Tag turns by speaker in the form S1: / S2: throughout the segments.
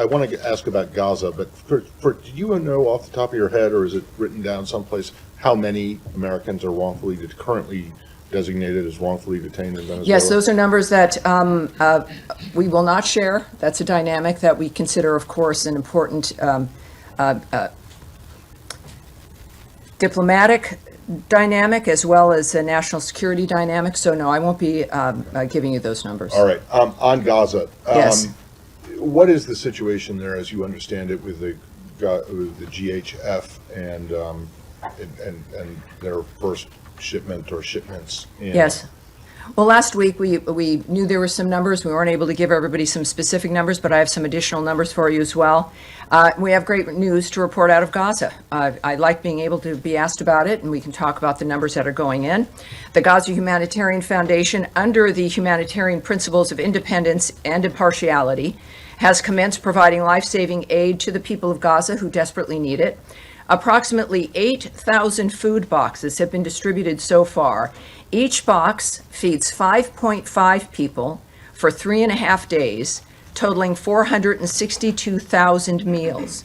S1: I want to ask about Gaza, but do you know off the top of your head, or is it written down someplace, how many Americans are currently designated as wrongfully detained in Venezuela?
S2: Yes, those are numbers that we will not share. That's a dynamic that we consider, of course, an important diplomatic dynamic as well as a national security dynamic. So no, I won't be giving you those numbers.
S1: All right. On Gaza,
S2: Yes.
S1: what is the situation there, as you understand it, with the GHF and their first shipment or shipments?
S2: Yes. Well, last week we knew there were some numbers. We weren't able to give everybody some specific numbers, but I have some additional numbers for you as well. We have great news to report out of Gaza. I like being able to be asked about it, and we can talk about the numbers that are going in. The Gaza Humanitarian Foundation, under the humanitarian principles of independence and impartiality, has commenced providing life-saving aid to the people of Gaza who desperately need it. Approximately 8,000 food boxes have been distributed so far. Each box feeds 5.5 people for 3.5 days, totaling 462,000 meals.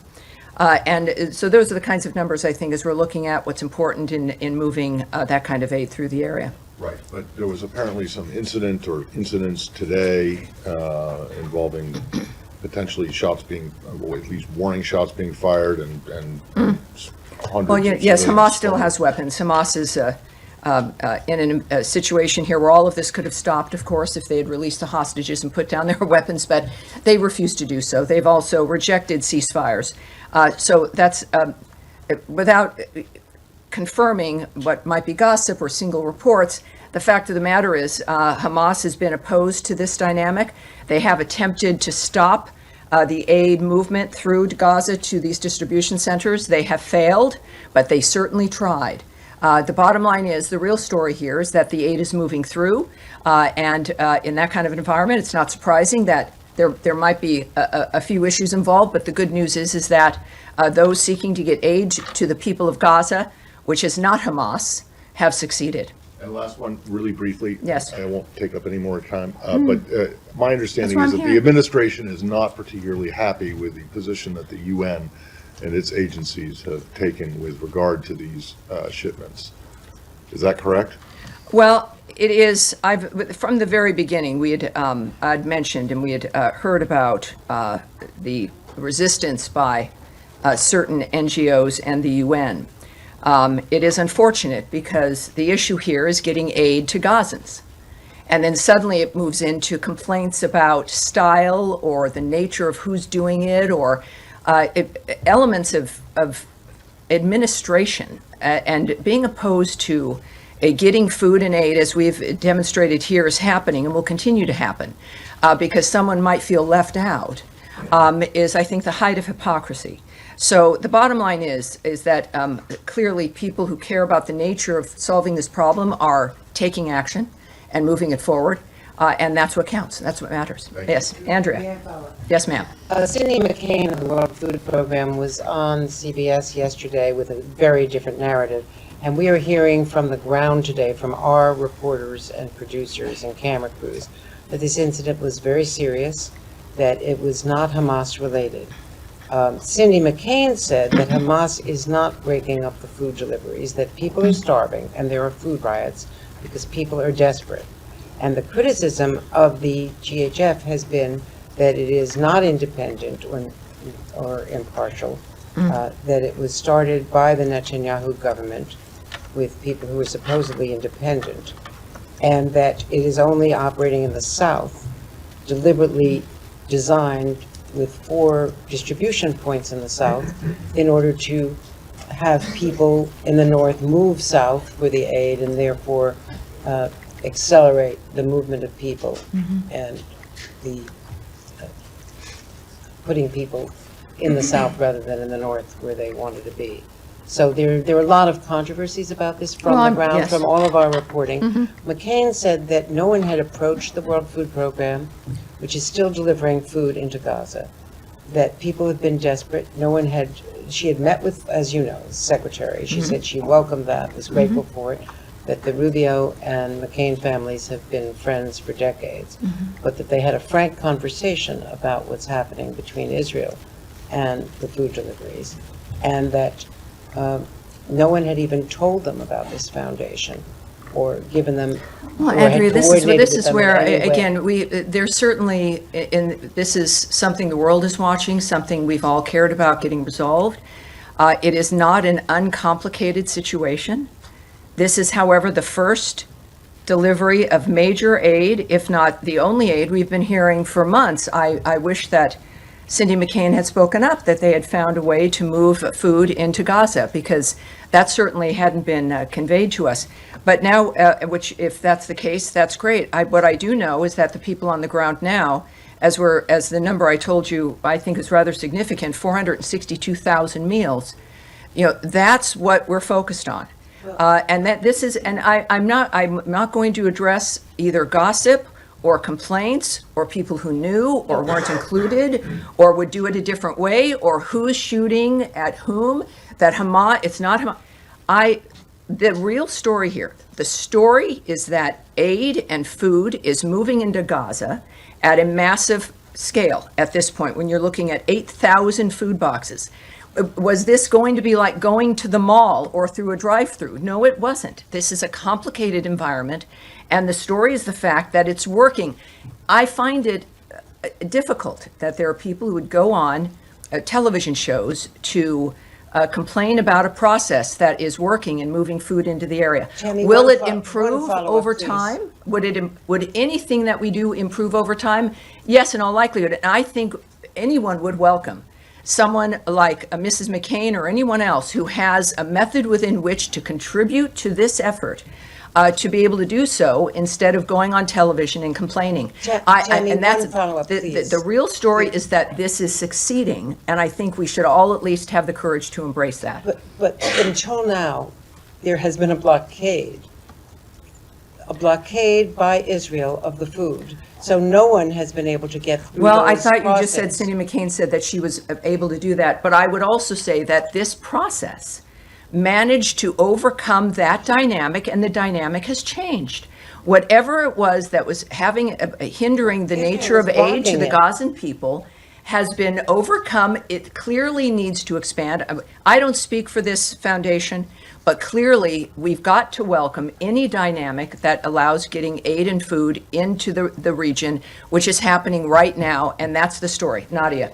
S2: And so those are the kinds of numbers, I think, as we're looking at what's important in moving that kind of aid through the area.
S1: Right, but there was apparently some incidents today involving potentially shots being, or at least warning shots being fired, and hundreds.
S2: Well, yes,
S1: of
S2: Hamas still has weapons. Hamas is in a situation here where all of this could have stopped, of course, if they had released the hostages and put down their weapons, but they refused to do so. They've also rejected ceasefires. So that's without confirming what might be gossip or single reports. The fact of the matter is Hamas has been opposed to this dynamic. They have attempted to stop the aid movement through Gaza to these distribution centers. They have failed, but they certainly tried. The bottom line is, the real story here is that the aid is moving through, and in that kind of an environment, it's not surprising that there might be a few issues involved, but the good news is that those seeking to get aid to the people of Gaza, which is not Hamas, have succeeded.
S1: And last one, really briefly.
S2: Yes.
S1: I won't take up any more time, but my understanding
S2: That's
S1: is
S2: why
S1: that
S2: I'm
S1: the administration is not particularly happy with the position that the UN and its agencies have taken with regard to these shipments. Is that correct?
S2: Well, it is. From the very beginning, we had I'd mentioned and we had heard about the resistance by certain NGOs and the UN. It is unfortunate because the issue here is getting aid to Gazans. And then suddenly it moves into complaints about style or the nature of who's doing it, or elements of administration and being opposed to getting food and aid, as we've demonstrated here, is happening and will continue to happen because someone might feel left out, is, I think, the height of hypocrisy. So the bottom line is that clearly people who care about the nature of solving this problem are taking action and moving it forward. And that's what counts. That's what matters. Yes, Andrea. Yes, ma'am.
S3: Cindy McCain of the World Food Program was on CBS yesterday with a very different narrative. And we are hearing from the ground today from our reporters and producers and camera crews that this incident was very serious, that it was not Hamas related. Cindy McCain said that Hamas is not breaking up the food deliveries, that people are starving and there are food riots because people are desperate. And the criticism of the GHF has been that it is not independent or impartial, that it was started by the Netanyahu government with people who are supposedly independent, and that it is only operating in the South, deliberately designed with 4 distribution points in the South in order to have people in the North move south for the aid and therefore accelerate the movement of people and the putting people in the South rather than in the North where they wanted to be. So there are a lot of controversies about this from the ground,
S2: yes.
S3: from all of our reporting. McCain said that no one had approached the World Food Program, which is still delivering food into Gaza, that people have been desperate. No one had, she had met with, as you know, the secretary. She said she welcomed that, was grateful for it. that the Rubio and McCain families have been friends for decades, but that they had a frank conversation about what's happening between Israel and the food deliveries, and that no one had even told them about this foundation or given them.
S2: Well,
S3: or had
S2: Andrea, this
S3: coordinated
S2: is
S3: with them in
S2: where,
S3: any way.
S2: again, there's certainly, this is something the world is watching, something we've all cared about getting resolved. It is not an uncomplicated situation. This is, however, the first delivery of major aid, if not the only aid we've been hearing for months. I wish that Cindy McCain had spoken up, that they had found a way to move food into Gaza, because that certainly hadn't been conveyed to us. But now, which, if that's the case, that's great. What I do know is that the people on the ground now, as the number I told you, I think is rather significant, 462,000 meals. That's what we're focused on. And that this is, and I'm not going to address either gossip or complaints or people who knew or weren't included or would do it a different way or who's shooting at whom. That Hamas, it's not Hamas. The real story here, the story is that aid and food is moving into Gaza at a massive scale at this point, when you're looking at 8,000 food boxes. Was this going to be like going to the mall or through a drive-through? No, it wasn't. This is a complicated environment, and the story is the fact that it's working. I find it difficult that there are people who would go on television shows to complain about a process that is working and moving food into the area.
S3: Tammy,
S2: Will it
S3: one
S2: improve
S3: follow-up,
S2: over
S3: please.
S2: time? Would anything that we do improve over time? Yes, in all likelihood. And I think anyone would welcome someone like Mrs. McCain or anyone else who has a method within which to contribute to this effort, to be able to do so instead of going on television and complaining.
S3: Tammy,
S2: And that's
S3: one follow-up, please.
S2: the real story is that this is succeeding, and I think we should all at least have the courage to embrace that.
S3: But until now, there has been a blockade by Israel of the food. So no one has been able to get through
S2: Well, I
S3: those
S2: thought you just said,
S3: processes.
S2: Cindy McCain said that she was able to do that, but I would also say that this process managed to overcome that dynamic, and the dynamic has changed. Whatever it was that was hindering the
S3: Israel
S2: nature of
S3: was
S2: aid to
S3: blocking
S2: the
S3: it.
S2: Gazan people has been overcome. It clearly needs to expand. I don't speak for this foundation, but clearly we've got to welcome any dynamic that allows getting aid and food into the region, which is happening right now, and that's the story. Nadia.